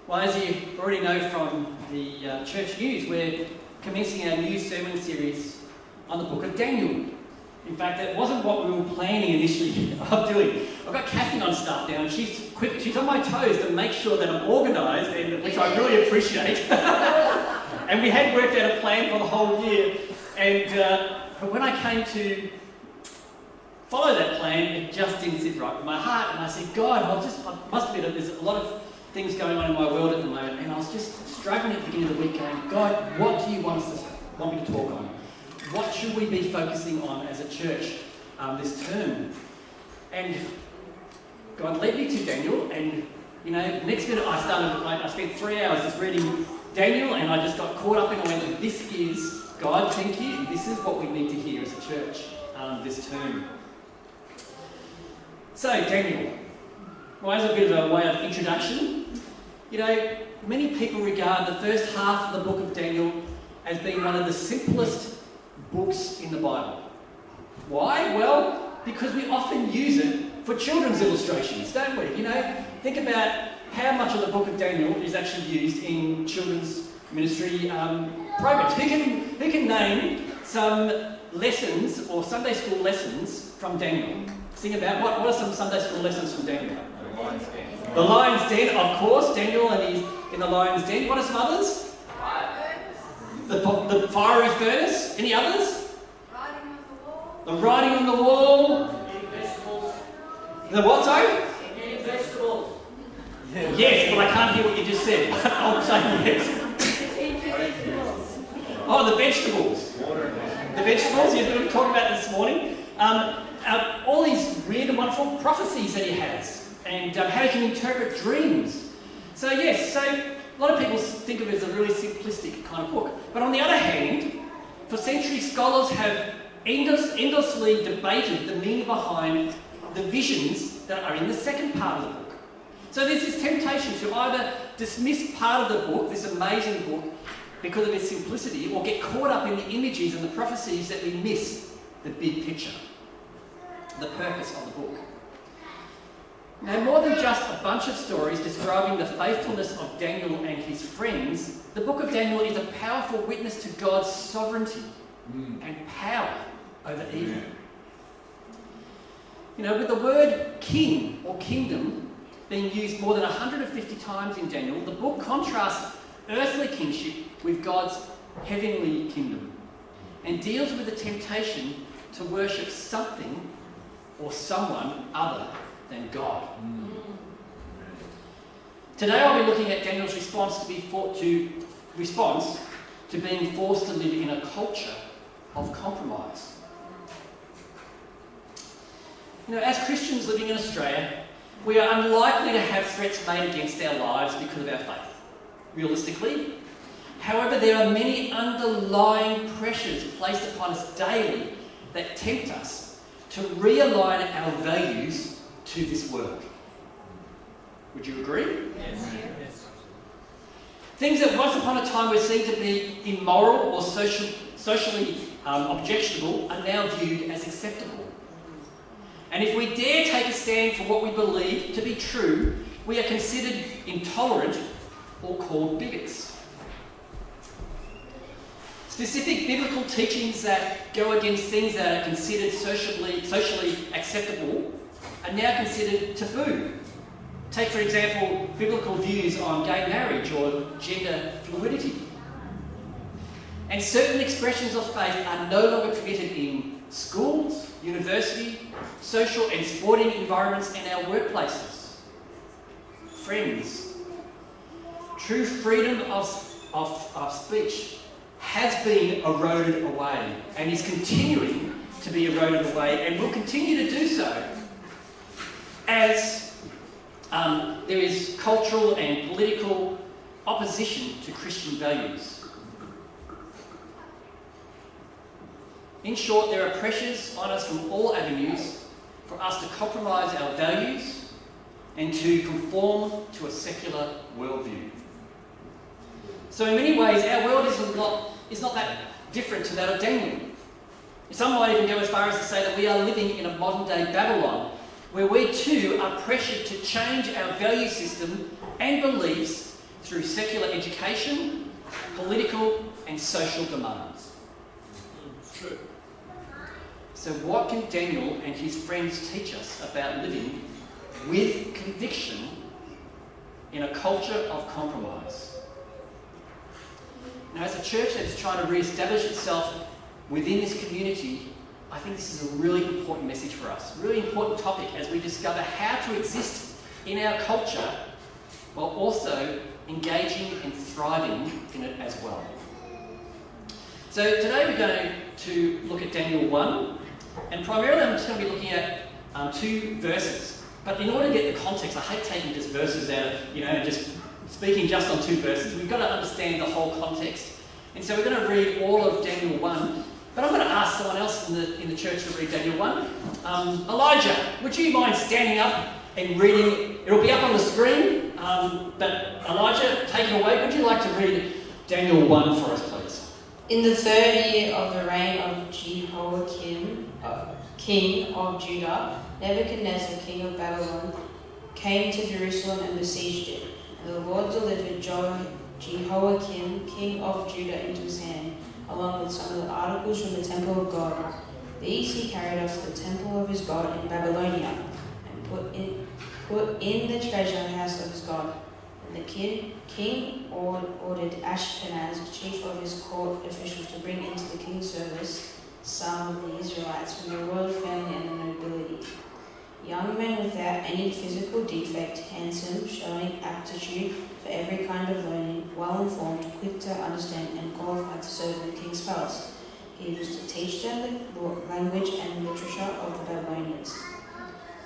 Well, as you already know from the church news, we're commencing our new sermon series on the book of Daniel. In fact, that wasn't what we were planning initially of doing. I've got Kathy on staff now, and she's on my toes to make sure that I'm organised, and which I really appreciate. And we had worked out a plan for the whole year, but when I came to follow that plan, it just didn't sit right with my heart, and I said, God, I must admit that there's a lot of things going on in my world at the moment, and I was just struggling at the beginning of the week going, God, what do you want me to talk on? What should we be focusing on as a church this term? And God led me to Daniel, and next minute I spent 3 hours just reading Daniel, and I just got caught up in it and went, this is, God, thank you, this is what we need to hear as a church this term. So, Daniel. Well, as a bit of a way of introduction, many people regard the first half of the book of Daniel as being one of the simplest books in the Bible. Why? Well, because we often use it for children's illustrations, don't we? Think about how much of the book of Daniel is actually used in children's ministry programs. Who can name some lessons or Sunday school lessons from Daniel? Think about what are some Sunday school lessons from Daniel? The lion's den, of course. Daniel and he's in the lion's den. What are some others? The fiery furnace. Any others? Writing on the wall. The writing on the wall. Eating vegetables. The what, sorry? Eating vegetables. Yes, but I can't hear what you just said. I'll say yes. Oh, the vegetables. The vegetables you're going to talk about this morning. All these weird and wonderful prophecies that he has. And how he can interpret dreams. So a lot of people think of it as a really simplistic kind of book. But on the other hand, for centuries, scholars have endlessly debated the meaning behind the visions that are in the second part of the book. So there's this temptation to either dismiss part of the book, this amazing book, because of its simplicity, or get caught up in the images and the prophecies that we miss the big picture, the purpose of the book. Now, more than just a bunch of stories describing the faithfulness of Daniel and his friends, the book of Daniel is a powerful witness to God's sovereignty and power over evil. With the word king or kingdom being used more than 150 times in Daniel, the book contrasts earthly kingship with God's heavenly kingdom and deals with the temptation to worship something or someone other than God. Today I'll be looking at Daniel's response to being forced to live in a culture of compromise. As Christians living in Australia, we are unlikely to have threats made against our lives because of our faith. Realistically, however, there are many underlying pressures placed upon us daily that tempt us to realign our values to this world. Would you agree? Yes. Things that once upon a time were seen to be immoral or socially objectionable are now viewed as acceptable. And if we dare take a stand for what we believe to be true, we are considered intolerant or called bigots. Specific biblical teachings that go against things that are considered socially acceptable are now considered taboo. Take, for example, biblical views on gay marriage or gender fluidity. And certain expressions of faith are no longer permitted in schools, university, social and sporting environments and our workplaces. Friends, true freedom of speech has been eroded away and is continuing to be eroded away and will continue to do so as there is cultural and political opposition to Christian values. In short, there are pressures on us from all avenues for us to compromise our values and to conform to a secular worldview. So in many ways, our world is not that different to that of Daniel. Some might even go as far as to say that we are living in a modern-day Babylon, where we too are pressured to change our value system and beliefs through secular education, political and social demands. It's true. So what can Daniel and his friends teach us about living with conviction in a culture of compromise? Now, as a church that is trying to re-establish itself within this community, I think this is a really important message for us, a really important topic as we discover how to exist in our culture while also engaging and thriving in it as well. So today we're going to look at Daniel 1, and primarily I'm just going to be looking at 2 verses. But in order to get the context, I hate taking just verses out of, and just speaking just on 2 verses. We've got to understand the whole context. And so we're going to read all of Daniel 1, but I'm going to ask someone else in the church to read Daniel 1. Elijah, would you mind standing up and reading? It'll be up on the screen, but Elijah, take it away. Would you like to read Daniel 1 for us, please? In the 3rd year of the reign of Jehoiakim, king of Judah, Nebuchadnezzar, king of Babylon, came to Jerusalem and besieged it. And the Lord delivered Jehoiakim, king of Judah, into his hand, along with some of the articles from the temple of God. These he carried off to the temple of his God in Babylonia, and put in the treasure house of his God. And the king ordered Ashpenaz, chief of his court officials, to bring into the king's service some of the Israelites from the royal family and the nobility. Young men without any physical defect, handsome, showing aptitude for every kind of learning, well-informed, quick to understand, and qualified to serve in the king's palace. He was to teach them the language and literature of the Babylonians.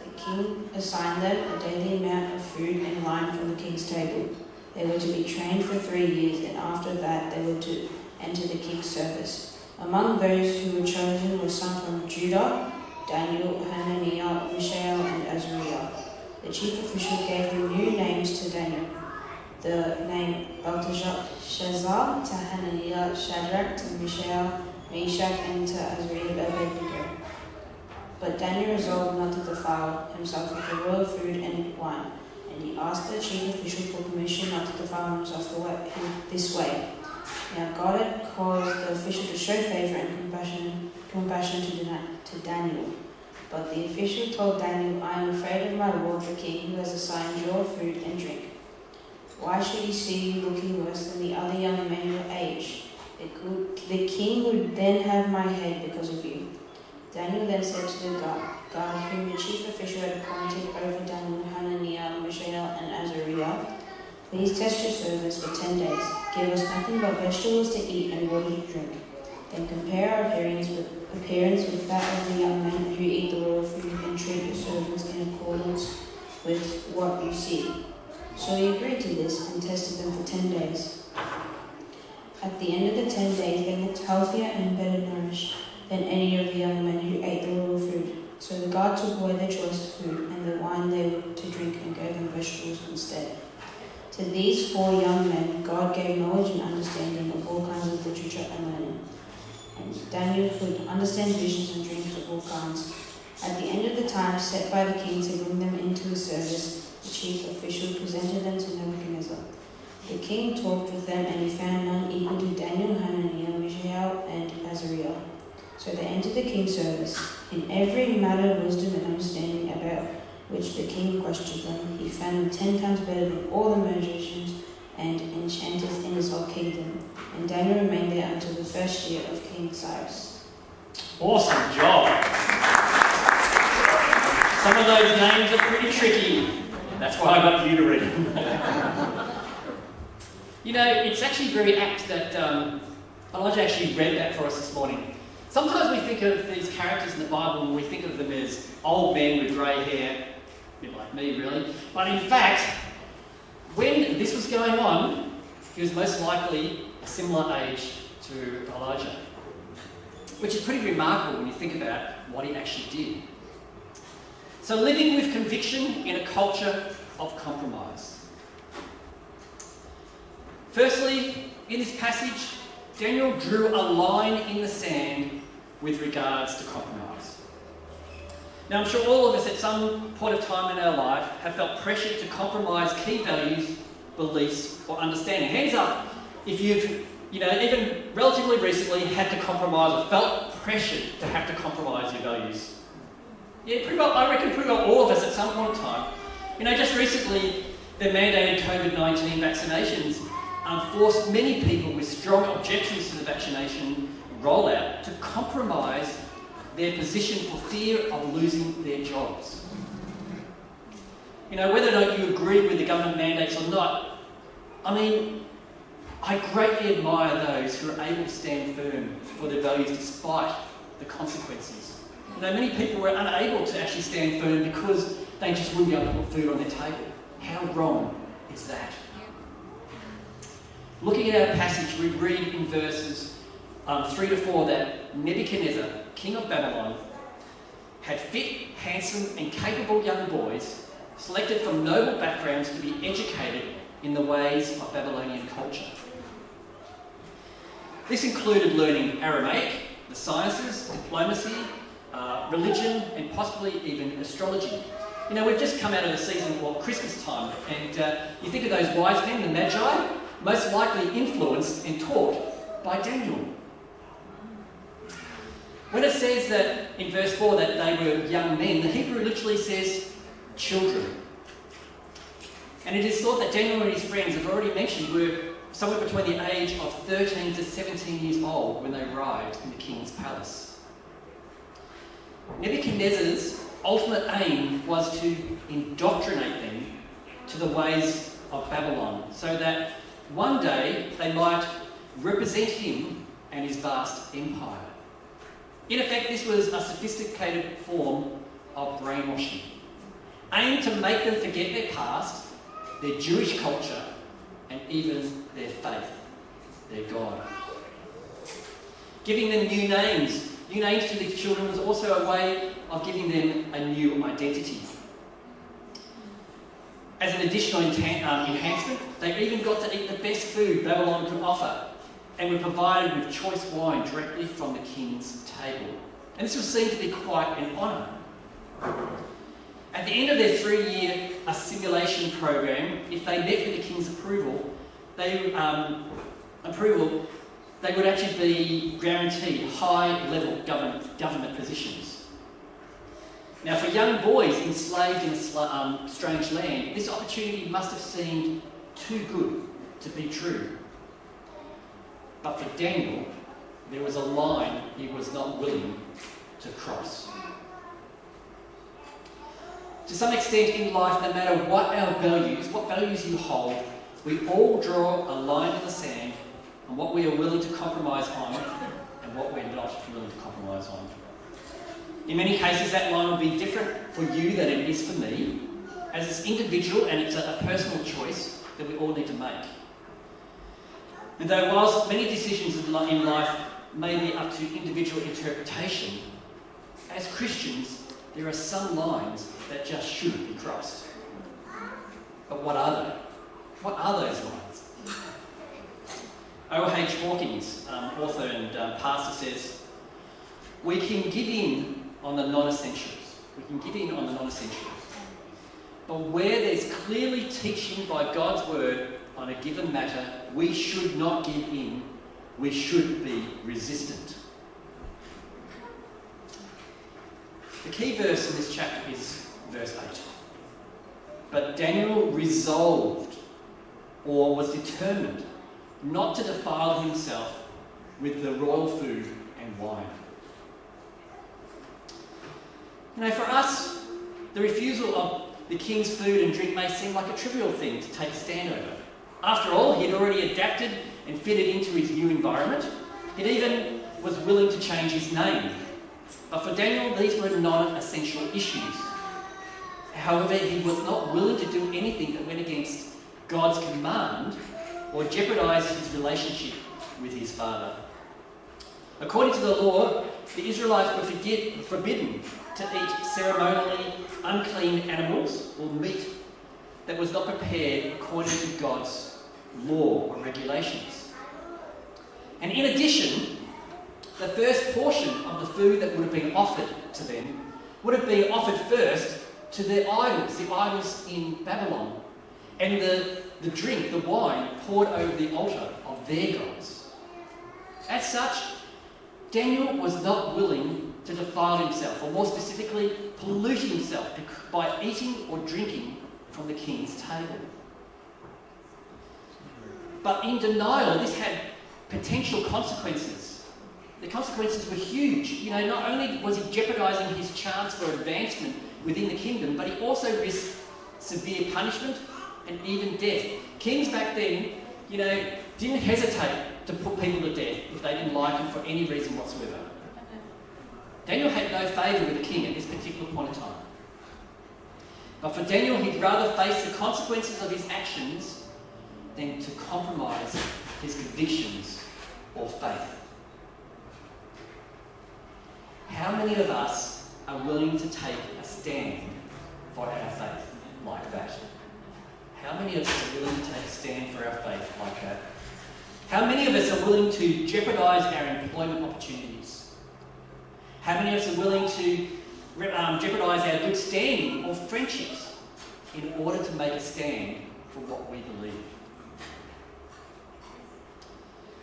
The king assigned them a daily amount of food and wine from the king's table. They were to be trained for 3 years, and after that they were to enter the king's service. Among those who were chosen were some from Judah: Daniel, Hananiah, Mishael, and Azariah. The chief official gave them new names to Daniel. The name Belteshazzar to Hananiah, Shadrach to Mishael, Meshach, and to Azariah Abednego. But Daniel resolved not to defile himself with the royal food and wine, and he asked the chief official for permission not to defile himself this way. Now God had caused the official to show favour and compassion to Daniel. But the official told Daniel, "I am afraid of my lord the king, who has assigned your food and drink. Why should he see you looking worse than the other young men your age? The king would then have my head because of you." Daniel then said to the guard whom the chief official had appointed over Daniel, Hananiah, Mishael, and Azariah, "Please test your servants for 10 days. Give us nothing but vegetables to eat and water to drink. Then compare our appearance with that of the young men who eat the royal food, and treat your servants in accordance with what you see." So he agreed to this and tested them for 10 days. At the end of the 10 days, they looked healthier and better nourished than any of the young men who ate the royal food. So the guard took away their choice food and the wine they were to drink and gave them vegetables instead. To these 4 young men, God gave knowledge and understanding of all kinds of literature and learning. And Daniel could understand visions and dreams of all kinds. At the end of the time set by the king to bring them into his service, the chief official presented them to Nebuchadnezzar. The king talked with them, and he found none equal to Daniel, Hananiah, Mishael, and Azariah. So they entered the king's service. In every matter of wisdom and understanding about which the king questioned them, he found them 10 times better than all the magicians and enchanters in his whole kingdom. And Daniel remained there until the 1st year of King Cyrus. Awesome job. Some of those names are pretty tricky. That's why I got you to read them. It's actually very apt that Elijah actually read that for us this morning. Sometimes we think of these characters in the Bible and we think of them as old men with grey hair, a bit like me really. But in fact, when this was going on, he was most likely a similar age to Elijah, which is pretty remarkable when you think about what he actually did. So living with conviction in a culture of compromise. Firstly, in this passage, Daniel drew a line in the sand with regards to compromise. Now, I'm sure all of us at some point of time in our life have felt pressured to compromise key values beliefs, or understanding. Hands up if you've, even relatively recently had to compromise or felt pressured to have to compromise your values. Yeah, pretty well, I reckon pretty well all of us at some point in time. Just recently, the mandated COVID-19 vaccinations forced many people with strong objections to the vaccination rollout to compromise their position for fear of losing their jobs. Whether or not you agree with the government mandates or not, I greatly admire those who are able to stand firm for their values despite the consequences. Many people were unable to actually stand firm because they just wouldn't be able to put food on their table. How wrong is that? Looking at our passage, we read in verses 3 to 4 that Nebuchadnezzar, king of Babylon, had fit, handsome and capable young boys selected from noble backgrounds to be educated in the ways of Babylonian culture. This included learning Aramaic, the sciences, diplomacy, religion and possibly even astrology. We've just come out of the season of Christmas time, and you think of those wise men, the Magi, most likely influenced and taught by Daniel. When it says that in verse 4 that they were young men, the Hebrew literally says children. And it is thought that Daniel and his friends, I've already mentioned, were somewhere between the age of 13 to 17 years old when they arrived in the king's palace. Nebuchadnezzar's ultimate aim was to indoctrinate them to the ways of Babylon so that one day they might represent him and his vast empire. In effect, this was a sophisticated form of brainwashing, aimed to make them forget their past, their Jewish culture, and even their faith, their God. Giving them new names to these children was also a way of giving them a new identity. As an additional enhancement, they even got to eat the best food Babylon could offer and were provided with choice wine directly from the king's table. And this was seen to be quite an honour. At the end of their 3-year assimilation program, if they met with the king's approval, they would actually be guaranteed high-level government positions. Now, for young boys enslaved in a strange land, this opportunity must have seemed too good to be true. But for Daniel, there was a line he was not willing to cross. To some extent in life, no matter what values you hold, we all draw a line in the sand on what we are willing to compromise on and what we're not willing to compromise on. In many cases, that line will be different for you than it is for me, as it's individual and it's a personal choice that we all need to make. And though whilst many decisions in life may be up to individual interpretation, as Christians, there are some lines that just shouldn't be crossed. But what are they? What are those lines? O.H. Hawkins, author and pastor, says, we can give in on the non-essentials. But where there's clearly teaching by God's word on a given matter, we should not give in. We should be resistant. The key verse in this chapter is verse 8. But Daniel resolved, or was determined, not to defile himself with the royal food and wine. For us, the refusal of the king's food and drink may seem like a trivial thing to take a stand over. After all, he'd already adapted and fitted into his new environment. He even was willing to change his name. But for Daniel, these were non-essential issues. However, he was not willing to do anything that went against God's command or jeopardise his relationship with his father. According to the law, the Israelites were forbidden to eat ceremonially unclean animals or meat that was not prepared according to God's law or regulations. And in addition, the first portion of the food that would have been offered to them would have been offered first to their idols, the idols in Babylon. And the the drink, the wine, poured over the altar of their gods. As such, Daniel was not willing to defile himself, or more specifically, pollute himself by eating or drinking from the king's table. But in denial, this had potential consequences. The consequences were huge. Not only was he jeopardising his chance for advancement within the kingdom, but he also risked severe punishment and even death. Kings back then, didn't hesitate to put people to death if they didn't like them for any reason whatsoever. Daniel had no favour with the king at this particular point in time. But for Daniel, he'd rather face the consequences of his actions than to compromise his convictions or faith. How many of us are willing to take a stand for our faith like that? How many of us are willing to take a stand for our faith like that? How many of us are willing to jeopardise our employment opportunities? How many of us are willing to jeopardise our good standing or friendships in order to make a stand for what we believe?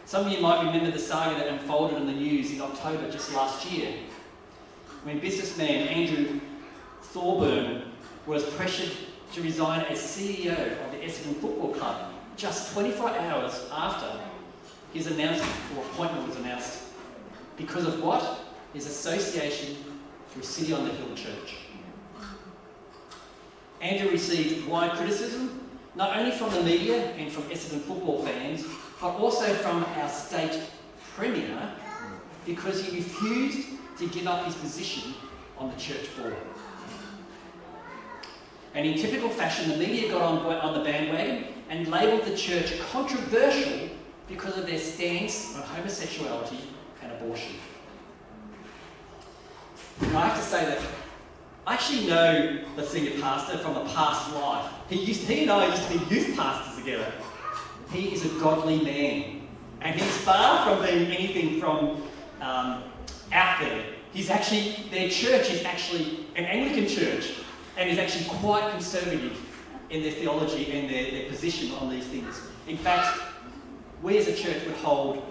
Some of you might remember the saga that unfolded in the news in October just last year, when businessman Andrew Thorburn was pressured to resign as CEO of the Essendon Football Club just 24 hours after his announcement or appointment was announced. Because of what? His association with City on the Hill Church. Andrew received wide criticism, not only from the media and from Essendon football fans, but also from our state premier, because he refused to give up his position on the church board. And in typical fashion, the media got on the bandwagon and labelled the church controversial because of their stance on homosexuality and abortion. Now, I have to say that I actually know the senior pastor from a past life. He and I used to be youth pastors together. He is a godly man, and he's far from being anything from out there. Their church is actually an Anglican church, and is actually quite conservative in their theology and their position on these things. In fact, we as a church would hold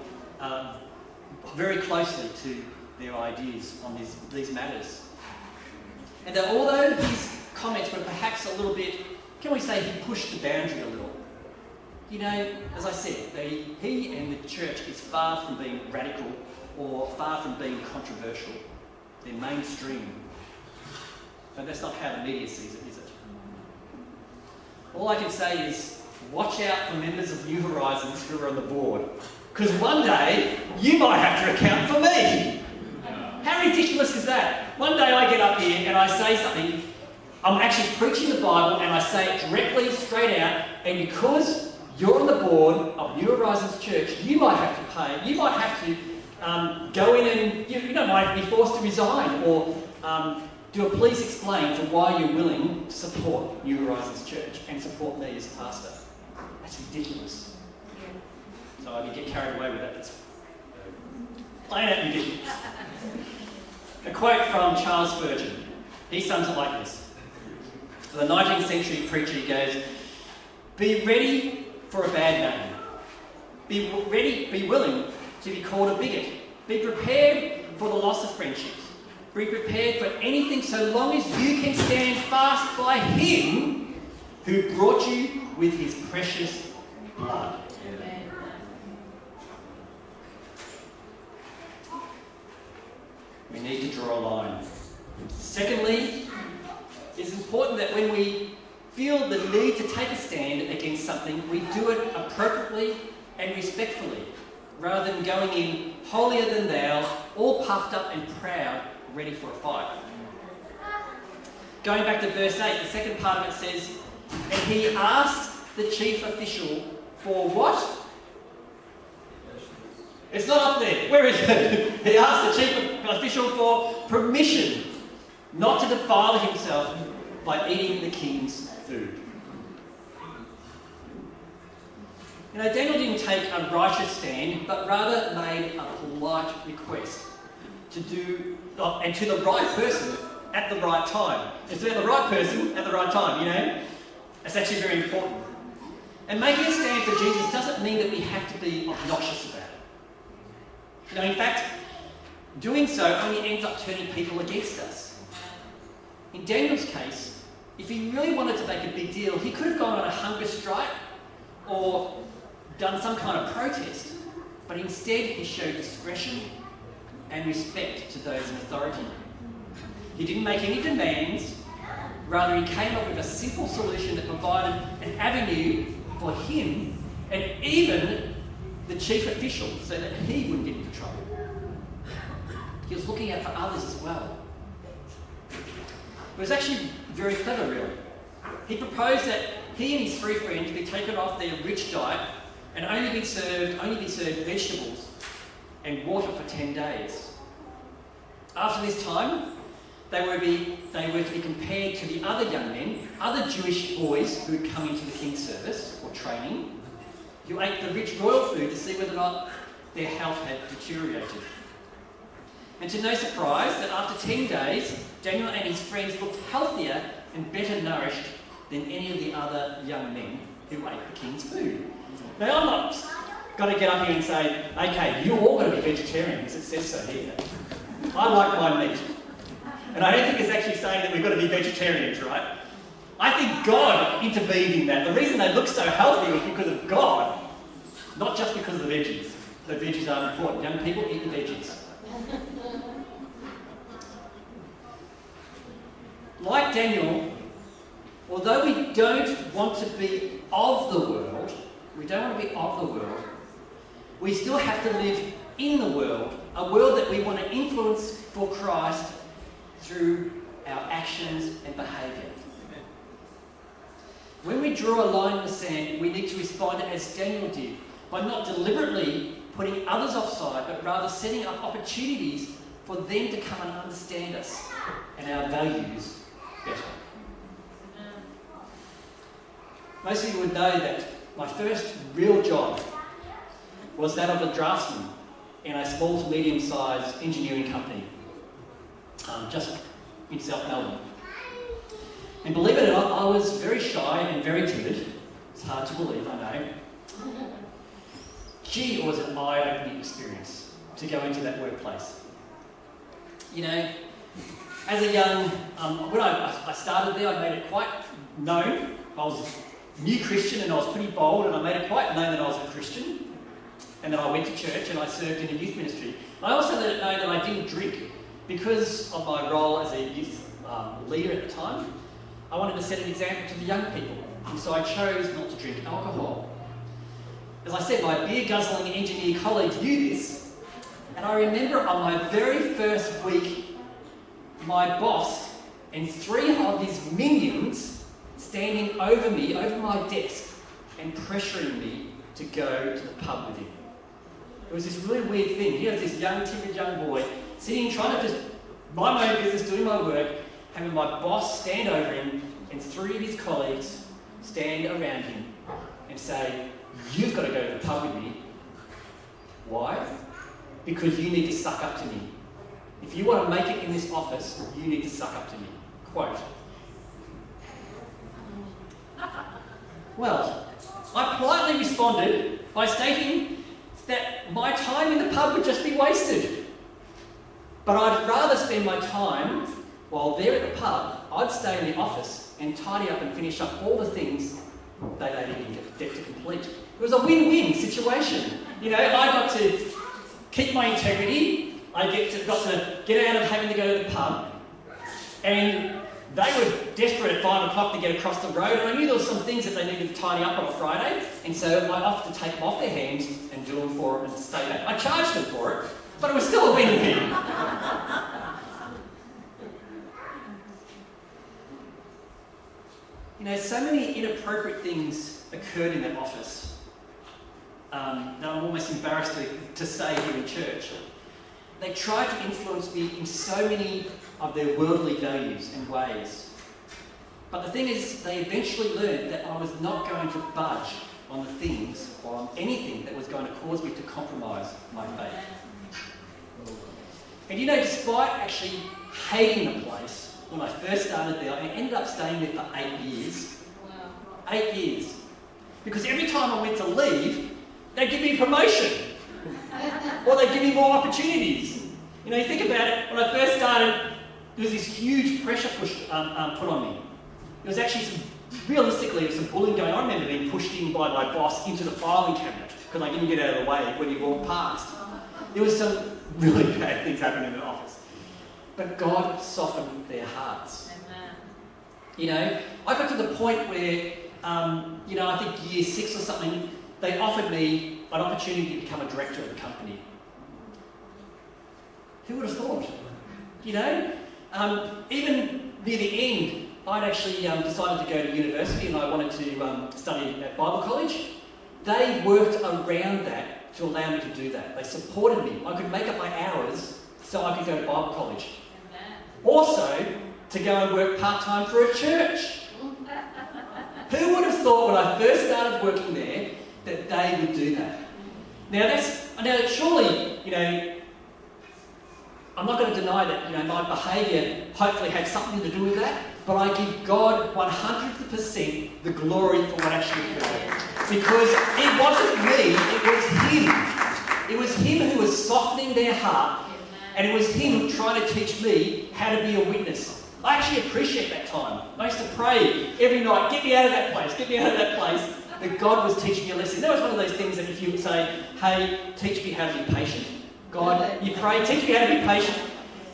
very closely to their ideas on these matters. And that although his comments were perhaps a little bit, can we say he pushed the boundary a little? As I said, he and the church is far from being radical or far from being controversial. They're mainstream. But that's not how the media sees it, is it? All I can say is, watch out for members of New Horizons who are on the board. Because one day, you might have to account for me. How ridiculous is that? One day I get up here and I say something, I'm actually preaching the Bible and I say it directly, straight out, and because you're on the board of New Horizons Church, you might have to pay, you might have to go in and, you might be forced to resign or do a please explain for why you're willing to support New Horizons Church and support me as a pastor. That's ridiculous. So I can get carried away with that. It's plain out ridiculous. A quote from Charles Spurgeon. He sums it like this. For the 19th century preacher, he goes, "Be ready for a bad name. Be willing to be called a bigot. Be prepared for the loss of friendships. Be prepared for anything so long as you can stand fast by him who brought you with his precious blood." We need to draw a line. Secondly, it's important that when we feel the need to take a stand against something, we do it appropriately and respectfully, rather than going in holier than thou, all puffed up and proud, ready for a fight. Going back to verse 8, the second part of it says, "And he asked the chief official for what?" It's not up there. Where is it? He asked the chief official for permission not to defile himself by eating the king's food. Daniel didn't take a righteous stand, but rather made a polite request to do, and to the right person at the right time. It's the right person at the right time, It's actually very important. And making a stand for Jesus doesn't mean that we have to be obnoxious about it. In fact, doing so only ends up turning people against us. In Daniel's case, if he really wanted to make a big deal, he could have gone on a hunger strike or done some kind of protest, but instead he showed discretion and respect to those in authority. He didn't make any demands, rather he came up with a simple solution that provided an avenue for him and even the chief official so that he wouldn't get into trouble. He was looking out for others as well. It was actually very clever, really. He proposed that he and his 3 friends be taken off their rich diet and only be served vegetables and water for 10 days. After this time, they were to be compared to the other young men, other Jewish boys who had come into the king's service or training, who ate the rich royal food to see whether or not their health had deteriorated. And to no surprise that after 10 days, Daniel and his friends looked healthier and better nourished than any of the other young men who ate the king's food. Now, I'm not going to get up here and say, okay, you all got to be vegetarians, it says so here. I like my meat. And I don't think it's actually saying that we've got to be vegetarians, right? I think God intervened in that. The reason they look so healthy was because of God, not just because of the veggies. The veggies are important. Young people, eat the veggies. Like Daniel, although we don't want to be of the world, we still have to live in the world, a world that we want to influence for Christ through our actions and behaviour. When we draw a line in the sand, we need to respond as Daniel did, by not deliberately putting others offside, but rather setting up opportunities for them to come and understand us and our values better. Most of you would know that my first real job was that of a draftsman in a small to medium-sized engineering company, just in South Melbourne. And believe it or not, I was very shy and very timid. It's hard to believe, I know. Gee, it was an eye-opening experience to go into that workplace. You know, as a young, when I started there, I made it quite known. I was a new Christian and I was pretty bold, and I made it quite known that I was a Christian. And then I went to church and I served in a youth ministry. I also let it know that I didn't drink because of my role as a youth leader at the time. I wanted to set an example to the young people, and so I chose not to drink alcohol. As I said, my beer-guzzling engineer colleagues knew this, and I remember on my very first week, my boss and 3 of his minions standing over me, over my desk, and pressuring me to go to the pub with him. It was this really weird thing. Here was this young, timid young boy sitting, trying to just mind my own business, doing my work, having my boss stand over him and 3 of his colleagues stand around him and say, "You've got to go to the pub with me." Why? Because you need to suck up to me. If you want to make it in this office, you need to suck up to me. Quote. Well, I politely responded by stating that my time in the pub would just be wasted. But I'd rather spend my time while they're at the pub, I'd stay in the office and tidy up and finish up all the things they didn't get to complete. It was a win-win situation. You know, I got to keep my integrity, got to get out of having to go to the pub, and they were desperate at 5 o'clock to get across the road, and I knew there were some things that they needed to tidy up on a Friday, and so I offered to take them off their hands and do them for them and stay back. I charged them for it, but it was still a win-win. You know, so many inappropriate things occurred in that office that I'm almost embarrassed to say here in church. They tried to influence me in so many of their worldly values and ways. But the thing is, they eventually learned that I was not going to budge on the things or on anything that was going to cause me to compromise my faith. And you know, despite actually hating the place, when I first started there, I ended up staying there for 8 years. Wow. 8 years. Because every time I went to leave, they'd give me a promotion. Or they'd give me more opportunities. You know, you think about it, when I first started, there was this huge pressure put on me. There was actually realistically, some bullying going on. I remember being pushed in by my boss into the filing cabinet because I didn't get out of the way when he walked past. There was some really bad things happening in the office. But God softened their hearts. Amen. You know, I got to the point where, you know, I think year 6 or something, they offered me an opportunity to become a director of the company. Who would have thought? You know? Even near the end, I'd actually decided to go to university and I wanted to study at Bible college. They worked around that to allow me to do that. They supported me. I could make up my hours so I could go to Bible college. Amen. Also, to go and work part-time for a church. Who would have thought when I first started working there that they would do that? Now surely, you know, I'm not going to deny that, you know, my behaviour hopefully had something to do with that, but I give God 100% the glory for what actually occurred. Because it wasn't me, it was Him. It was Him who was softening their heart, and it was Him trying to teach me how to be a witness. I actually appreciate that time. I used to pray every night, get me out of that place, get me out of that place. But God was teaching me a lesson. That was one of those things that if you would say, hey, teach me how to be patient. God, you pray, teach me how to be patient.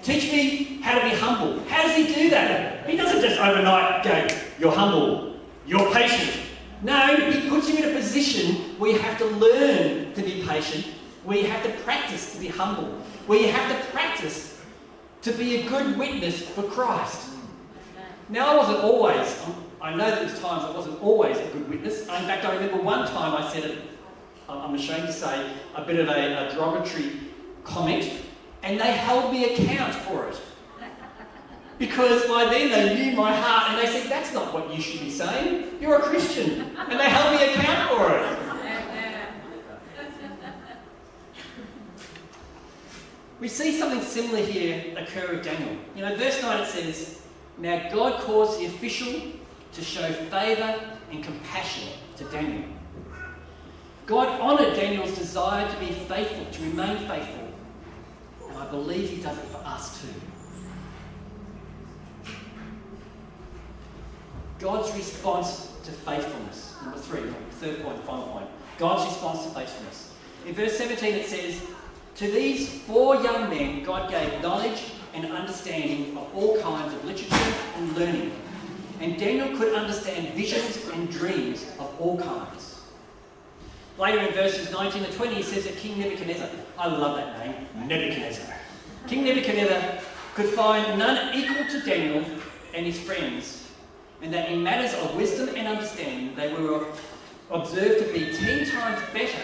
Teach me how to be humble. How does He do that? He doesn't just overnight go, you're humble, you're patient. No, He puts you in a position where you have to learn to be patient, where you have to practice to be humble, where you have to practice to be a good witness for Christ. Now, I wasn't always, I know there was times I wasn't always a good witness. In fact, I remember one time I said, I'm ashamed to say, a bit of a derogatory comment, and they held me account for it. Because by then they knew my heart and they said, that's not what you should be saying. You're a Christian. And they held me account for it. We see something similar here occur with Daniel. You know, verse 9 it says, now God caused the official to show favour and compassion to Daniel. God honoured Daniel's desire to be faithful, to remain faithful. And I believe He does it for us too. God's response to faithfulness. Number 3, third point, final point. God's response to faithfulness. In verse 17 it says, to these 4 young men God gave knowledge and understanding of all kinds of literature and learning. And Daniel could understand visions and dreams of all kinds. Later in verses 19 and 20 he says that King Nebuchadnezzar, I love that name, Nebuchadnezzar. King Nebuchadnezzar could find none equal to Daniel and his friends, and that in matters of wisdom and understanding they were observed to be 10 times better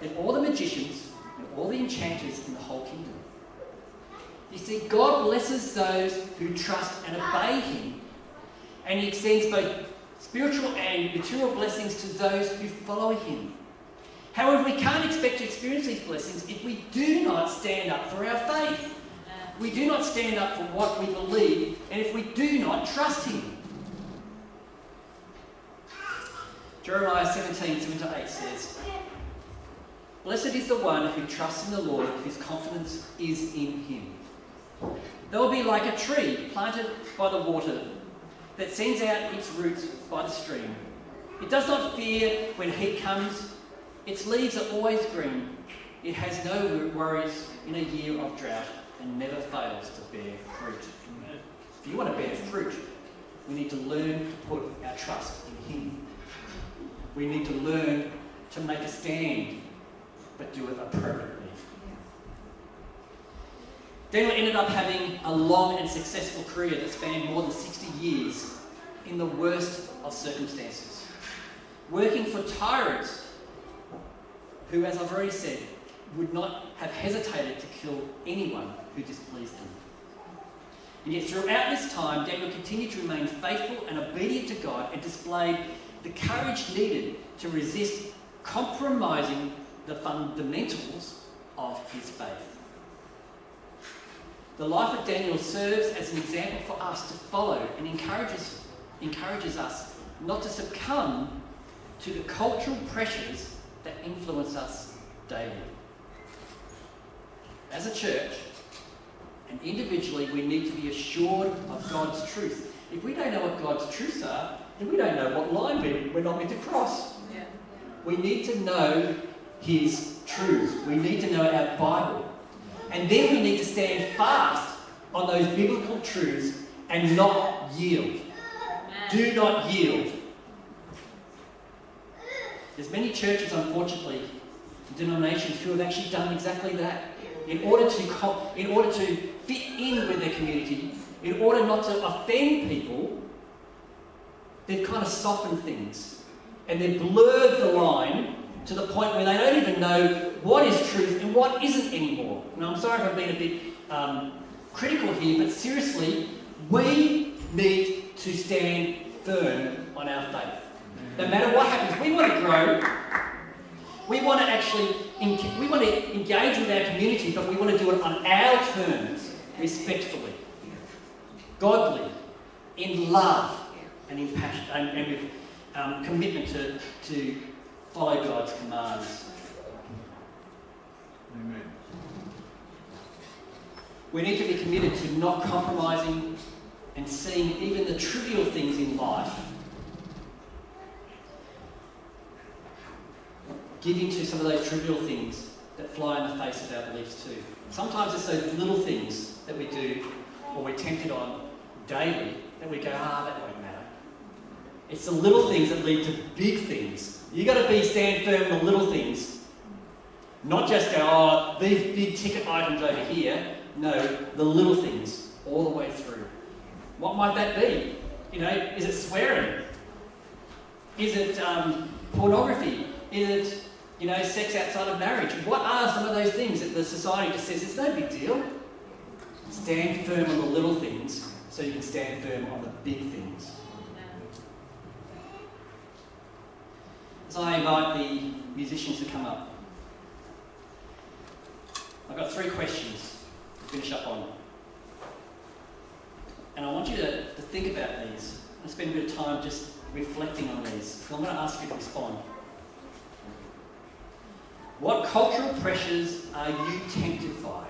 than all the magicians and all the enchanters in the whole kingdom. You see, God blesses those who trust and obey Him, and He extends both spiritual and material blessings to those who follow Him. However, we can't expect to experience these blessings if we do not stand up for our faith. We do not stand up for what we believe, and if we do not trust Him. Jeremiah 17:7-8 says, blessed is the one who trusts in the Lord, whose confidence is in Him. They will be like a tree planted by the water that sends out its roots by the stream. It does not fear when heat comes. Its leaves are always green. It has no worries in a year of drought and never fails to bear fruit. If you want to bear fruit, we need to learn to put our trust in Him. We need to learn to make a stand, but do it appropriately. Daniel ended up having a long and successful career that spanned more than 60 years in the worst of circumstances, working for tyrants who, as I've already said, would not have hesitated to kill anyone who displeased them. And yet throughout this time, Daniel continued to remain faithful and obedient to God and displayed the courage needed to resist compromising the fundamentals of his faith. The life of Daniel serves as an example for us to follow and encourages us not to succumb to the cultural pressures that influence us daily. As a church, and individually, we need to be assured of God's truth. If we don't know what God's truths are, then we don't know what line we're not meant to cross. Yeah. We need to know His truths. We need to know our Bible. And then we need to stand fast on those biblical truths and not yield. Do not yield. There's many churches, unfortunately, denominations who have actually done exactly that. In order to fit in with their community, in order not to offend people, they've kind of softened things. And they've blurred the line to the point where they don't even know what is truth and what isn't anymore. Now, I'm sorry if I've been a bit critical here, but seriously, we need to stand firm on our faith. No matter what happens, we want to grow. We want to engage with our community, but we want to do it on our terms, respectfully, godly, in love, and in passion, and with commitment to follow God's commands. Amen. We need to be committed to not compromising and seeing even the trivial things in life giving to some of those trivial things that fly in the face of our beliefs too. Sometimes it's those little things that we do or we're tempted on daily that we go, that won't matter. It's the little things that lead to big things. You've got to stand firm in the little things. Not just go, these big ticket items over here. No, the little things all the way through. What might that be? Is it swearing? Is it pornography? Is it, sex outside of marriage? What are some of those things that the society just says, it's no big deal? Stand firm on the little things so you can stand firm on the big things. As I invite the musicians to come up, I've got 3 questions to finish up on. And I want you to think about these and spend a bit of time just reflecting on these. So I'm going to ask you to respond. What cultural pressures are you tempted by?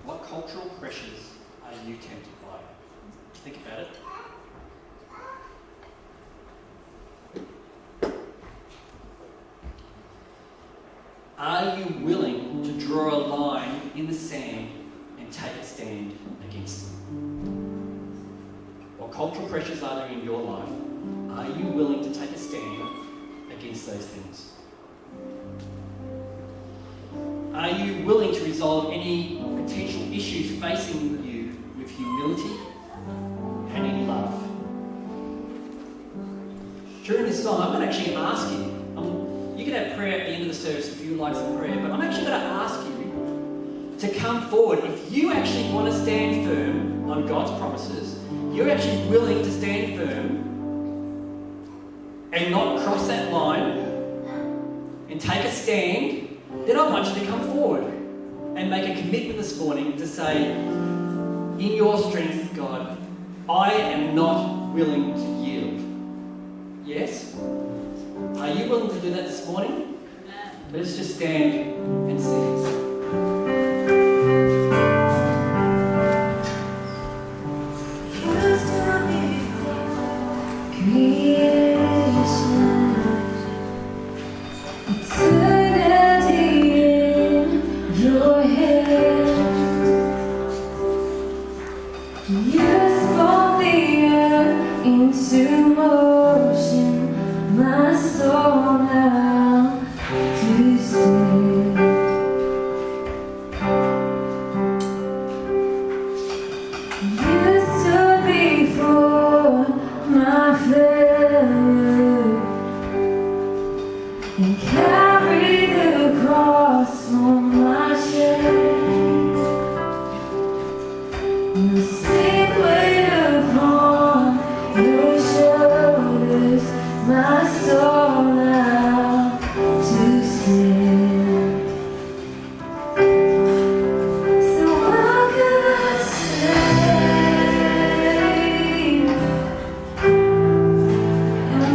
What cultural pressures are you tempted by? Think about it. Are you willing to draw a line in the sand and take a stand against them? What cultural pressures are there in your life? Are you willing to take a stand against those things? Are you willing to resolve any potential issues facing you with humility and in love? During this song, I'm going to actually ask you. You can have prayer at the end of the service if you would like some prayer, but I'm actually going to ask you to come forward. If you actually want to stand firm on God's promises, you're actually willing to stand firm and not cross that line and take a stand, then I want you to come forward and make a commitment this morning to say, in your strength, God, I am not willing to yield. Yes? Are you willing to do that this morning? Let's just stand and sing.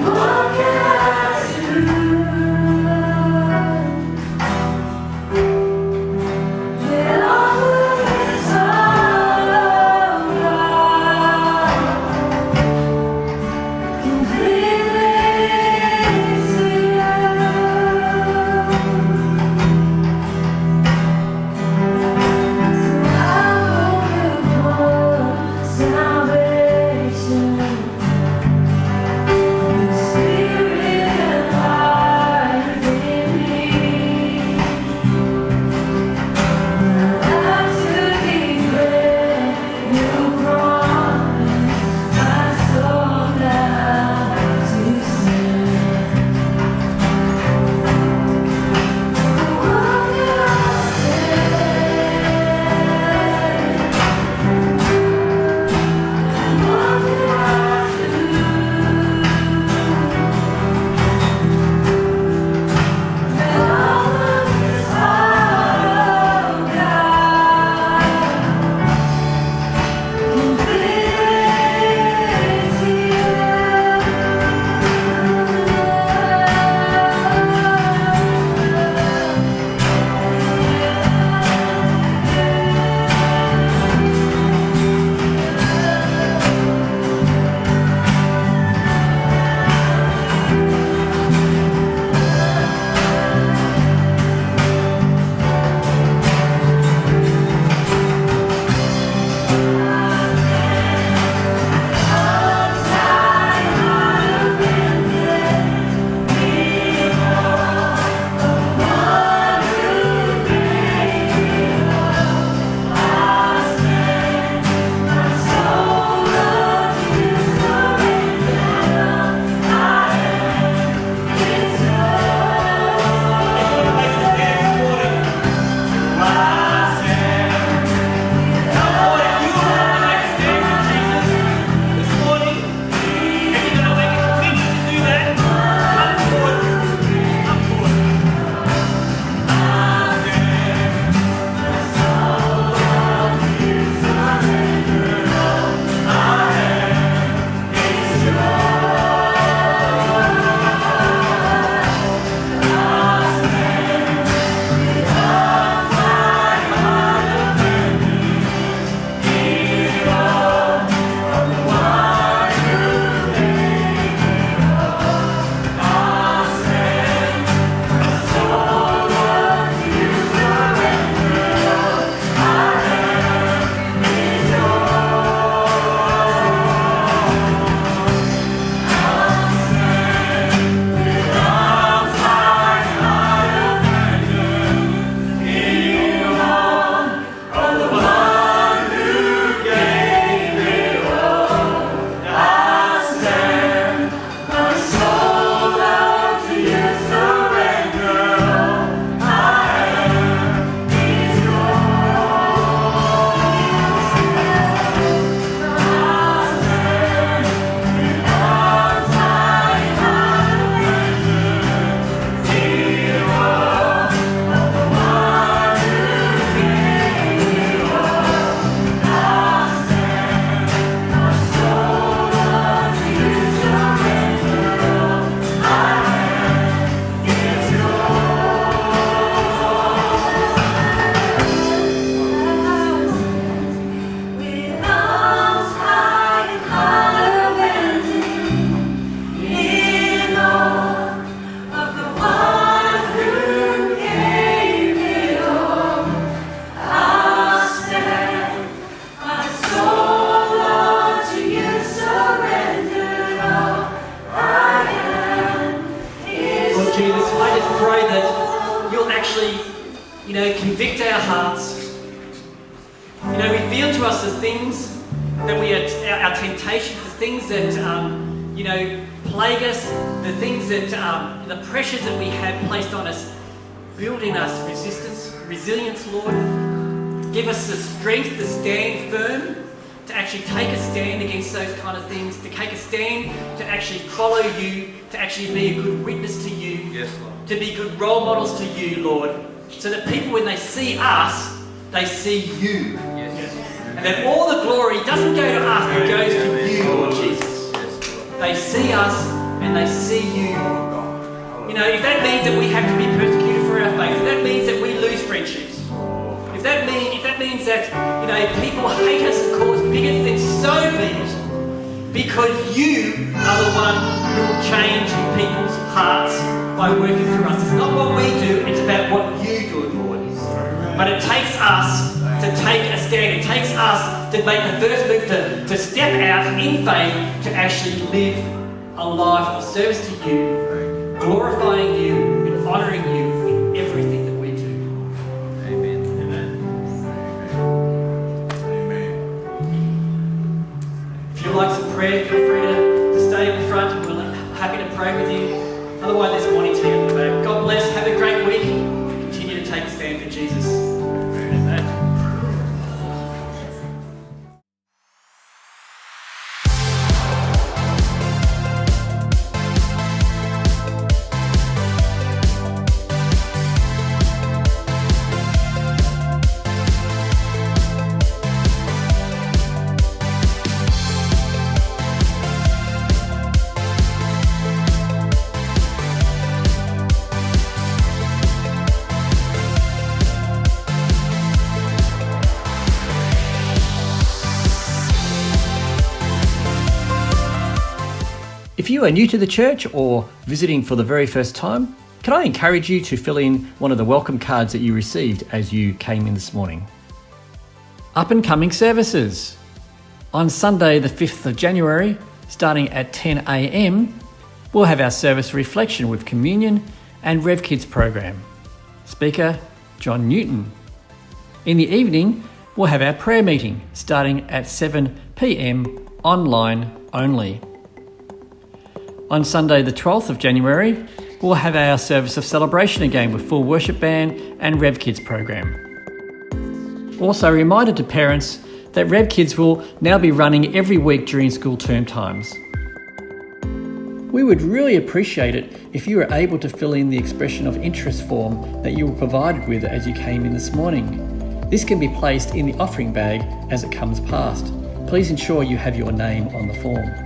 Walk Jesus, I just pray that you'll actually, convict our hearts. Reveal to us the things that our temptations, the things that, plague us, the things that, the pressures that we have placed on us. Build in us resilience, Lord. Give us the strength to stand firm, to actually take a stand against those kind of things, to take a stand to actually follow you, to actually be a good witness to you, Yes, Lord. to be good role models to you, Lord, so that people, when they see us, they see you. Yes. And that all the glory doesn't go to us, but goes to you, Lord Jesus. They see us and they see you. If that means that we have to be persecuted for our faith, if that means that we lose friendships, if that means that people hate us and call us bigots, then so be it. Because you are the one who will change people's hearts by working through us. It's not what we do, it's about what you do, Lord. But it takes us to take a stand. It takes us to make the first move to step out in faith to actually live a life of service to you, glorifying you and honouring you in everything that we do. Amen. If you'd like some prayer, feel free to stay in the front. We're happy to pray with you. Otherwise, there's morning tea at the back. God bless. Have a great week. Continue to take a stand for Jesus. Amen. If you are new to the church or visiting for the very first time, can I encourage you to fill in one of the welcome cards that you received as you came in this morning? Up and coming services. On Sunday the 5th of January, starting at 10 a.m, we'll have our service reflection with communion and Rev Kids program. Speaker, John Newton. In the evening, we'll have our prayer meeting starting at 7 p.m, online only. On Sunday the 12th of January, we'll have our service of celebration again with full worship band and Rev Kids program. Also, a reminder to parents that Rev Kids will now be running every week during school term times. We would really appreciate it if you were able to fill in the expression of interest form that you were provided with as you came in this morning. This can be placed in the offering bag as it comes past. Please ensure you have your name on the form.